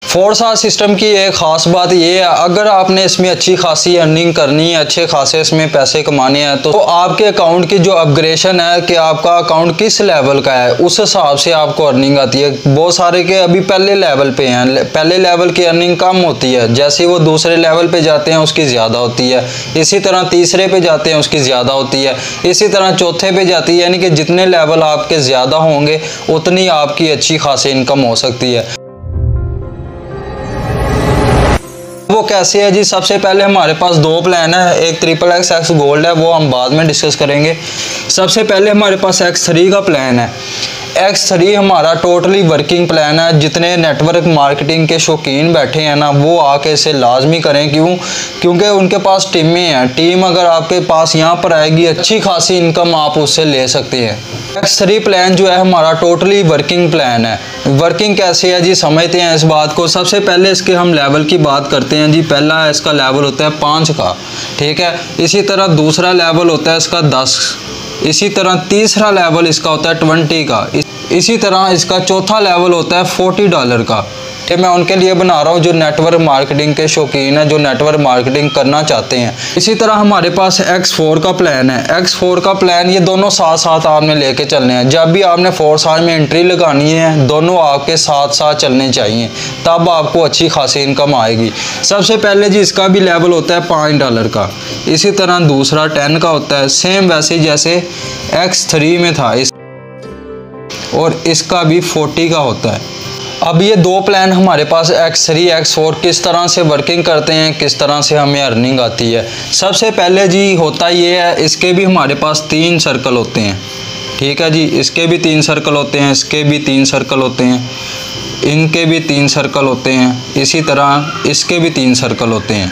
फोर्सा system की एक ख़ास बात ये है, अगर आपने इसमें अच्छी खासी अर्निंग करनी है, अच्छे खासे इसमें पैसे कमाने हैं, तो आपके अकाउंट की जो अपग्रेडेशन है कि आपका अकाउंट किस लेवल का है उस हिसाब से आपको अर्निंग आती है। बहुत सारे के अभी पहले लेवल पे हैं, पहले लेवल की अर्निंग कम होती है, जैसे वो दूसरे लेवल पे जाते हैं उसकी ज़्यादा होती है, इसी तरह तीसरे पे जाते हैं उसकी ज़्यादा होती है, इसी तरह चौथे पे जाती है। यानी कि जितने लेवल आपके ज़्यादा होंगे उतनी आपकी अच्छी खासी इनकम हो सकती है। वो कैसे है जी? सबसे पहले हमारे पास दो प्लान है, एक XXX गोल्ड है, वो हम बाद में डिस्कस करेंगे। सबसे पहले हमारे पास X3 का प्लान है। X3 हमारा टोटली वर्किंग प्लान है। जितने नेटवर्क मार्केटिंग के शौकीन बैठे हैं ना, वो आके इसे लाजमी करें। क्योंकि उनके पास टीमें हैं। टीम अगर आपके पास यहाँ पर आएगी, अच्छी खासी इनकम आप उससे ले सकते हैं। X3 प्लान जो है हमारा टोटली वर्किंग प्लान है। वर्किंग कैसे है जी, समझते हैं इस बात को। सबसे पहले इसके हम लेवल की बात करते हैं जी। पहला इसका लेवल होता है 5 का, ठीक है। इसी तरह दूसरा लेवल होता है इसका 10, इसी तरह तीसरा लेवल इसका होता है 20 का, इसी तरह इसका चौथा लेवल होता है $40 का। ये मैं उनके लिए बना रहा हूँ जो नेटवर्क मार्केटिंग के शौकीन हैं, जो नेटवर्क मार्केटिंग करना चाहते हैं। इसी तरह हमारे पास X4 का प्लान है। X4 का प्लान, ये दोनों साथ साथ आपने लेके चलने हैं। जब भी आपने फोर्सा में एंट्री लगानी है, दोनों आपके साथ साथ चलने चाहिए, तब आपको अच्छी खासी इनकम आएगी। सबसे पहले जी इसका भी लेवल होता है $5 का, इसी तरह दूसरा 10 का होता है, सेम वैसे जैसे X3 में था, और इसका भी 40 का होता है। अब ये दो प्लान हमारे पास X3 X4 किस तरह से वर्किंग करते हैं, किस तरह से हमें अर्निंग आती है। सबसे पहले जी होता ये है, इसके भी हमारे पास 3 सर्कल होते हैं, ठीक है जी। इसके भी 3 सर्कल होते हैं, इसके भी 3 सर्कल होते हैं, इनके भी 3 सर्कल होते हैं, इसी तरह इसके भी 3 सर्कल होते हैं।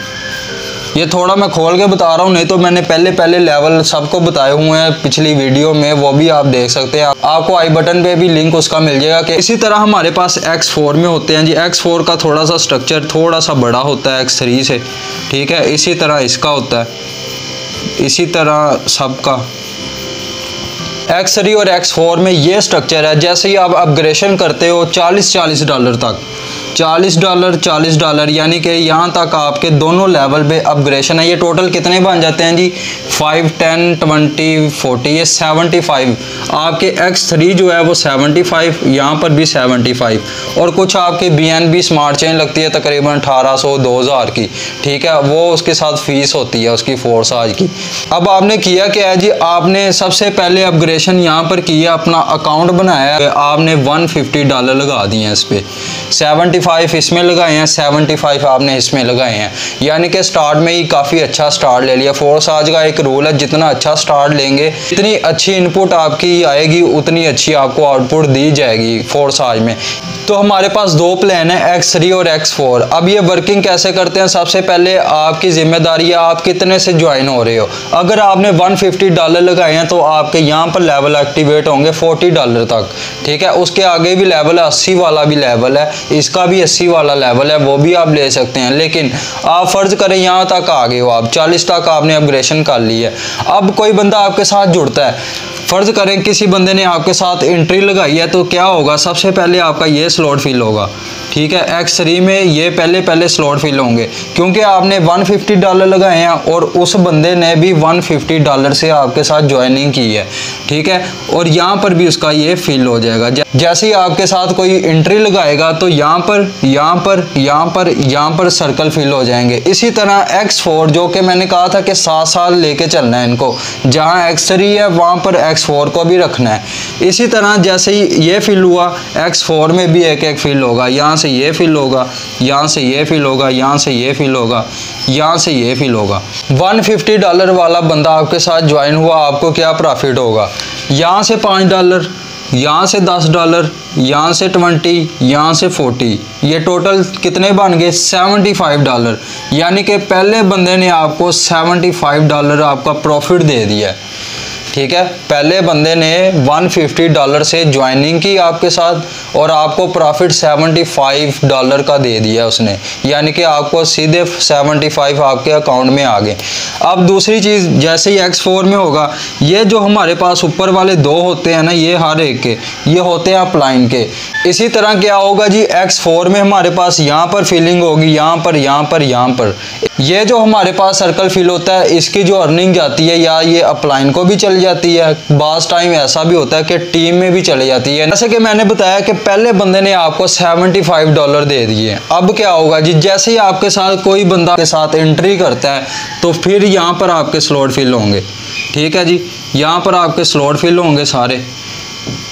ये थोड़ा मैं खोल के बता रहा हूँ, नहीं तो मैंने पहले लेवल सबको बताए हुए हैं पिछली वीडियो में, वो भी आप देख सकते हैं। आपको आई बटन पे भी लिंक उसका मिल जाएगा। कि इसी तरह हमारे पास X4 में होते हैं जी। X4 का थोड़ा सा स्ट्रक्चर थोड़ा सा बड़ा होता है X3 से, ठीक है। इसी तरह इसका होता है, इसी तरह सबका। X3 और X4 में ये स्ट्रक्चर है। जैसे ही आप अपग्रेडेशन करते हो $40 तक, $40 यानी कि यहाँ तक आपके दोनों लेवल पे अपग्रेडेशन है। ये टोटल कितने बन जाते हैं जी? 5, 10, 20, 40, ये 75। आपके X3 जो है वो 75, यहाँ पर भी 75, और कुछ आपके BNB स्मार्ट चेन लगती है तकरीबन 1800-2000 की, ठीक है। वो उसके साथ फीस होती है उसकी फोर्सा की। अब आपने किया क्या है जी, आपने सबसे पहले अपग्रेडेशन यहाँ पर किया, अपना अकाउंट बनाया, आपने $150 लगा दिए हैं इस पर, 75 इसमें लगाए हैं, 75 आपने इसमें लगाए हैं। यानी कि स्टार्ट में ही काफ़ी अच्छा स्टार्ट ले लिया। फोर्सा का एक रूल है, जितना अच्छा स्टार्ट लेंगे, जितनी अच्छी इनपुट आपकी आएगी, उतनी अच्छी आपको आउटपुट दी जाएगी फोर्सा में। तो हमारे पास दो प्लान है X3 और X4। अब ये वर्किंग कैसे करते हैं? सबसे पहले आपकी जिम्मेदारी है आप कितने से ज्वाइन हो रहे हो। अगर आपने $150 लगाए हैं तो आपके यहाँ पर लेवल एक्टिवेट होंगे $40 तक, ठीक है। उसके आगे भी लेवल है, 80 वाला भी लेवल है, इसका भी 80 वाला लेवल है, वो भी आप ले सकते हैं। लेकिन आप फ़र्ज़ करें यहाँ तक आ गए हो, आप 40 तक आपने अपग्रेडेशन कर ली है। अब कोई बंदा आपके साथ जुड़ता है, फ़र्ज़ करें किसी बंदे ने आपके साथ एंट्री लगाई है, तो क्या होगा? सबसे पहले आपका ये स्लॉट फिल होगा, ठीक है। X3 में ये पहले स्लॉट फिल होंगे, क्योंकि आपने $150 लगाए हैं और उस बंदे ने भी $150 से आपके साथ ज्वाइनिंग की है, ठीक है। और यहाँ पर भी उसका ये फिल हो जाएगा। जैसे ही आपके साथ कोई एंट्री लगाएगा तो यहाँ पर सर्कल फिल हो जाएंगे। इसी तरह X4 जो कि मैंने कहा था कि 7 साल लेके चलना है इनको, जहाँ X3 है वहाँ पर X4 को भी रखना है। इसी तरह जैसे ही ये फिल हुआ, X4 में भी एक फिल होगा। यहाँ से ये फिल होगा, यहाँ से ये फिल होगा, यहाँ से ये फिल होगा, यहाँ से ये फिल होगा। $150 वाला बंदा आपके साथ ज्वाइन हुआ, आपको क्या प्रॉफिट होगा? यहाँ से $5, यहाँ से $10, यहाँ से 20, यहाँ से 40, ये टोटल कितने बन गए? $75। यानी कि पहले बंदे ने आपको $75 आपका प्रॉफिट दे दिया है, ठीक है, पहले बंदे ने $150 से ज्वाइनिंग की आपके साथ और आपको प्रॉफिट $75 का दे दिया उसने, यानी कि आपको सीधे 75 आपके अकाउंट में आ गए। अब दूसरी चीज़, जैसे ही X4 में होगा, ये जो हमारे पास ऊपर वाले दो होते हैं ना, ये हर एक के ये होते हैं अपलाइन के। इसी तरह क्या होगा जी, X4 में हमारे पास यहाँ पर फिलिंग होगी, यहाँ पर, यहाँ पर, यहाँ पर। ये जो हमारे पास सर्कल फिल होता है, इसकी जो अर्निंग जाती है या ये अपलाइन को भी चली जाती है, बास टाइम ऐसा भी होता है कि टीम में भी चली जाती है। जैसे कि मैंने बताया कि पहले बंदे ने आपको $75 दे दिए। अब क्या होगा जी, जैसे ही आपके साथ कोई बंदा के साथ एंट्री करता है तो फिर यहाँ पर आपके स्लॉट फिल होंगे। ठीक है जी, यहाँ पर आपके स्लॉट फिल होंगे सारे,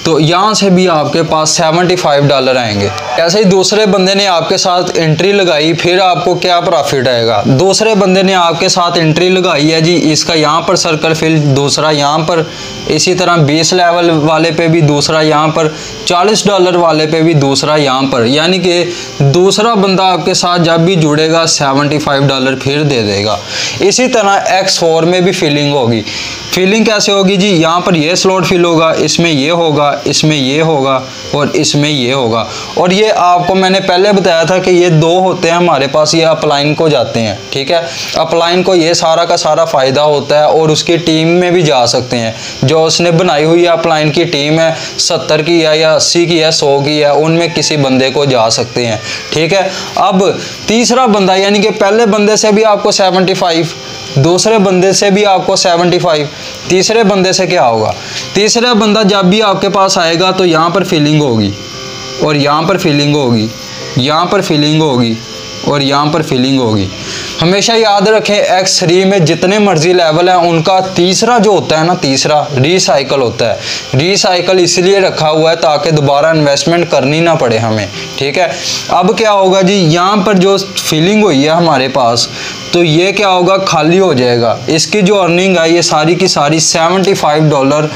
तो यहाँ से भी आपके पास $75 आएंगे। ऐसे ही दूसरे बंदे ने आपके साथ एंट्री लगाई, फिर आपको क्या प्रॉफिट आएगा। दूसरे बंदे ने आपके साथ एंट्री लगाई है जी, इसका यहाँ पर सर्कल फिल, दूसरा यहाँ पर, इसी तरह 20 लेवल वाले पे भी दूसरा यहाँ पर, $40 वाले पे भी दूसरा यहाँ पर, यानी कि दूसरा बंदा आपके साथ जब भी जुड़ेगा $75 फिर दे देगा। इसी तरह X4 में भी फिलिंग होगी। फिलिंग कैसे होगी जी, यहाँ पर ये स्लॉट फिल होगा, इसमें ये होगा, इसमें ये होगा और इसमें ये होगा। और ये आपको मैंने पहले बताया था कि ये दो होते हैं हमारे पास, ये अपलाइन को जाते हैं। ठीक है, अपलाइन को ये सारा का सारा फ़ायदा होता है और उसकी टीम में भी जा सकते हैं। जो उसने बनाई हुई है अपलाइन की टीम है, 70 की है या 80 की है, 100 की है, उनमें किसी बंदे को जा सकते हैं। ठीक है, अब तीसरा बंदा, यानी कि पहले बंदे से भी आपको 75, दूसरे बंदे से भी आपको 75, तीसरे बंदे से क्या होगा, तीसरा बंदा जब भी आपके पास आएगा तो यहाँ पर फिलिंग होगी और यहाँ पर फिलिंग होगी, यहाँ पर फिलिंग होगी और यहाँ पर फिलिंग होगी। हमेशा याद रखें, X3 में जितने मर्जी लेवल हैं उनका तीसरा जो होता है ना, तीसरा रीसाइकल होता है। रीसाइकल इसलिए रखा हुआ है ताकि दोबारा इन्वेस्टमेंट करनी ना पड़े हमें। ठीक है, अब क्या होगा जी, यहाँ पर जो फिलिंग हुई है हमारे पास, तो ये क्या होगा, खाली हो जाएगा। इसकी जो अर्निंग है ये सारी की सारी $75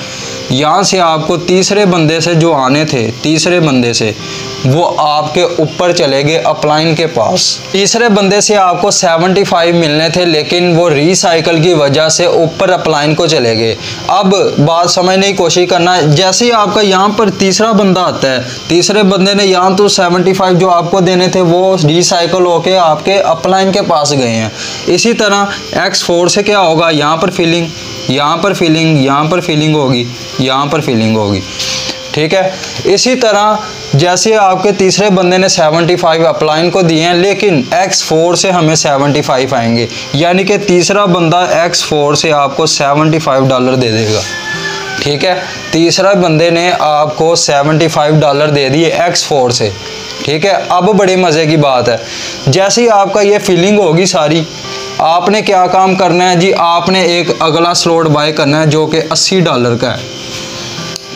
यहाँ से आपको तीसरे बंदे से जो आने थे, तीसरे बंदे से वो आपके ऊपर चले गए अपलाइन के पास। तीसरे बंदे से आपको 75 मिलने थे, लेकिन वो रीसाइकल की वजह से ऊपर अपलाइन को चले गए। अब बात समझने की कोशिश करना, जैसे ही आपका यहाँ पर तीसरा बंदा आता है, तीसरे बंदे ने यहाँ तो 75 जो आपको देने थे वो रीसाइकल होके आपके अपलाइन के पास गए हैं। इसी तरह X4 से क्या होगा, यहाँ पर फिलिंग, यहाँ पर फिलिंग, यहाँ पर फिलिंग होगी, यहाँ पर फिलिंग होगी। ठीक है, इसी तरह जैसे आपके तीसरे बंदे ने 75 अपलाइन को दिए हैं, लेकिन X4 से हमें 75 आएंगे, यानी कि तीसरा बंदा X4 से आपको $75 दे देगा। ठीक है, तीसरा बंदे ने आपको $75 दे दिए X4 से। ठीक है, अब बड़े मज़े की बात है, जैसे ही आपका ये फिलिंग होगी सारी, आपने क्या काम करना है जी, आपने एक अगला स्लॉट बाय करना है जो कि $80 का है।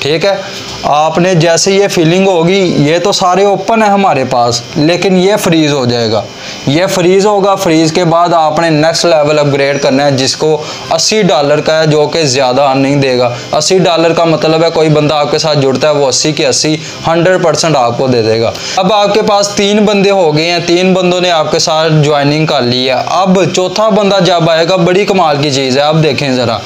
ठीक है, आपने जैसे ये फिलिंग होगी, ये तो सारे ओपन है हमारे पास, लेकिन ये फ्रीज़ हो जाएगा। ये फ्रीज़ होगा, फ्रीज़ के बाद आपने नेक्स्ट लेवल अपग्रेड करना है जिसको $80 का है, जो कि ज़्यादा अर्निंग देगा। $80 का मतलब है कोई बंदा आपके साथ जुड़ता है वो 80 के 80 100% आपको दे देगा। अब आपके पास 3 बंदे हो गए हैं, 3 बंदों ने आपके साथ ज्वाइनिंग कर ली है। अब चौथा बंदा जब आएगा, बड़ी कमाल की चीज़ है। अब देखें ज़रा,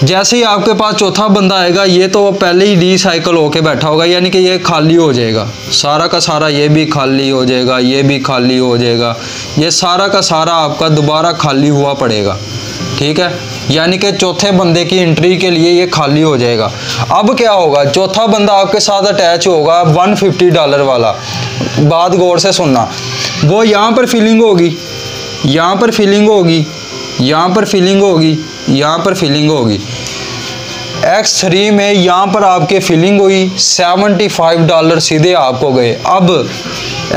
जैसे ही आपके पास चौथा बंदा आएगा, ये तो पहले ही रीसाइकल होके बैठा होगा, यानी कि ये खाली हो जाएगा, सारा का सारा ये भी खाली हो जाएगा, ये भी खाली हो जाएगा, ये सारा का सारा आपका दोबारा खाली हुआ पड़ेगा। ठीक है, यानी कि चौथे बंदे की एंट्री के लिए ये खाली हो जाएगा। अब क्या होगा, चौथा बंदा आपके साथ अटैच होगा $150 वाला। बात गौर से सुनना, वो यहाँ पर फिलिंग होगी, यहाँ पर फिलिंग होगी, यहाँ पर फिलिंग होगी, यहाँ पर फिलिंग होगी। X3 में यहाँ पर आपके फिलिंग हुई, $75 सीधे आपको गए। अब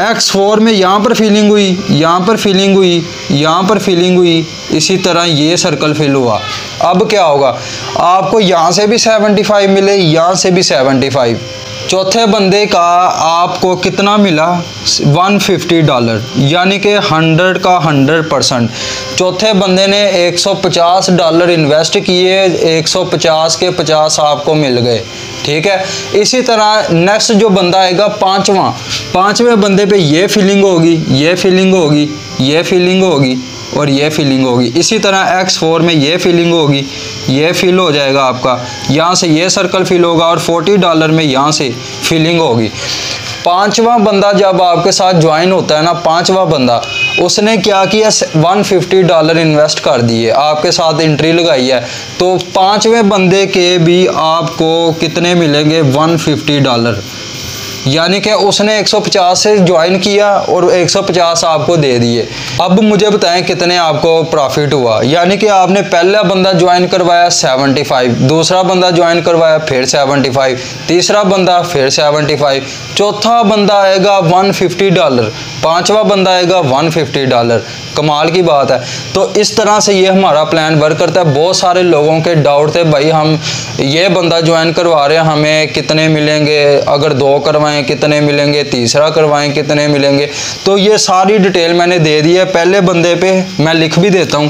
X4 में यहाँ पर फिलिंग हुई, यहाँ पर फिलिंग हुई, यहाँ पर फिलिंग हुई, इसी तरह ये सर्कल फिल हुआ। अब क्या होगा, आपको यहाँ से भी 75 मिले, यहाँ से भी 75। चौथे बंदे का आपको कितना मिला, $150, यानी कि 100 का 100%। चौथे बंदे ने $150 इन्वेस्ट किए, 150 के 50 आपको मिल गए। ठीक है, इसी तरह नेक्स्ट जो बंदा आएगा पांचवें बंदे पे ये फिलिंग होगी, ये फिलिंग होगी, ये फिलिंग होगी, और ये फिलिंग होगी। इसी तरह X4 में ये फिलिंग होगी, ये फिल हो जाएगा आपका, यहाँ से ये सर्कल फिल होगा और $40 में यहाँ से फिलिंग होगी। पांचवा बंदा जब आपके साथ ज्वाइन होता है ना, पांचवा बंदा, उसने क्या किया, $150 इन्वेस्ट कर दिए, आपके साथ एंट्री लगाई है, तो पांचवें बंदे के भी आपको कितने मिलेंगे, $150, यानी कि उसने 150 से ज्वाइन किया और 150 आपको दे दिए। अब मुझे बताएं कितने आपको प्रॉफिट हुआ। यानी कि आपने पहला बंदा ज्वाइन करवाया 75, दूसरा बंदा ज्वाइन करवाया फिर 75, तीसरा बंदा फिर 75, चौथा बंदा आएगा $150, पांचवा बंदा आएगा $150। कमाल की बात है। तो इस तरह से ये हमारा प्लान वर्क करता है। बहुत सारे लोगों के डाउट थे, भाई हम ये बंदा ज्वाइन करवा रहे हैं, हमें कितने मिलेंगे, अगर 2 करवाएं कितने मिलेंगे, तीसरा करवाएं कितने मिलेंगे। तो ये सारी डिटेल मैंने दे दी है। पहले बंदे पे मैं लिख भी देता हूँ,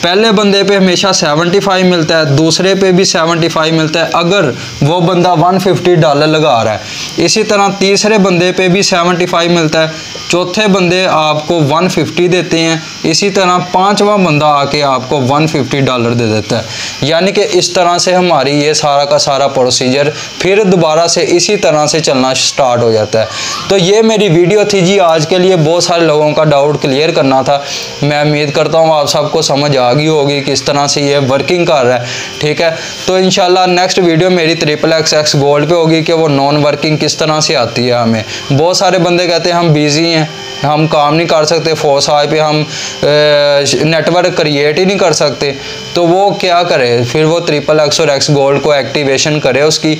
पहले बंदे पे हमेशा 75 मिलता है, दूसरे पे भी 75 मिलता है अगर वो बंदा $150 लगा रहा है। इसी तरह तीसरे बंदे पे भी 75 मिलता है, चौथे बंदे आपको 150 देते हैं, इसी तरह पांचवा बंदा आके आपको $150 दे देता है। यानी कि इस तरह से हमारी ये सारा का सारा प्रोसीजर फिर दोबारा से इसी तरह से चलना स्टार्ट हो जाता है। तो ये मेरी वीडियो थी जी आज के लिए, बहुत सारे लोगों का डाउट क्लियर करना था। मैं उम्मीद करता हूँ आप सबको समझ आ गई होगी किस तरह से ये वर्किंग कर रहा है। ठीक है, तो इंशाल्लाह नेक्स्ट वीडियो मेरी XXX गोल्ड पे होगी कि वो नॉन वर्किंग किस तरह से आती है। हमें बहुत सारे बंदे कहते हैं हम बिजी हैं, हम काम नहीं कर सकते, फोर्स हाई पे हम नेटवर्क क्रिएट ही नहीं कर सकते, तो वो क्या करे, फिर वो XXX और X गोल्ड को एक्टिवेशन करे। उसकी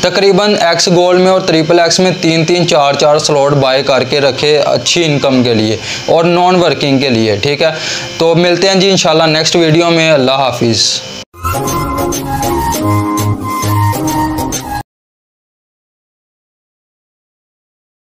तकरीबन X गोल्ड में और XXX में 3-3, 4-4 स्लॉट बाय करके रखे अच्छी इनकम के लिए और नॉन वर्किंग के लिए। ठीक है, तो मिलते हैं जी इंशाल्लाह नेक्स्ट वीडियो में। अल्लाह हाफिज़।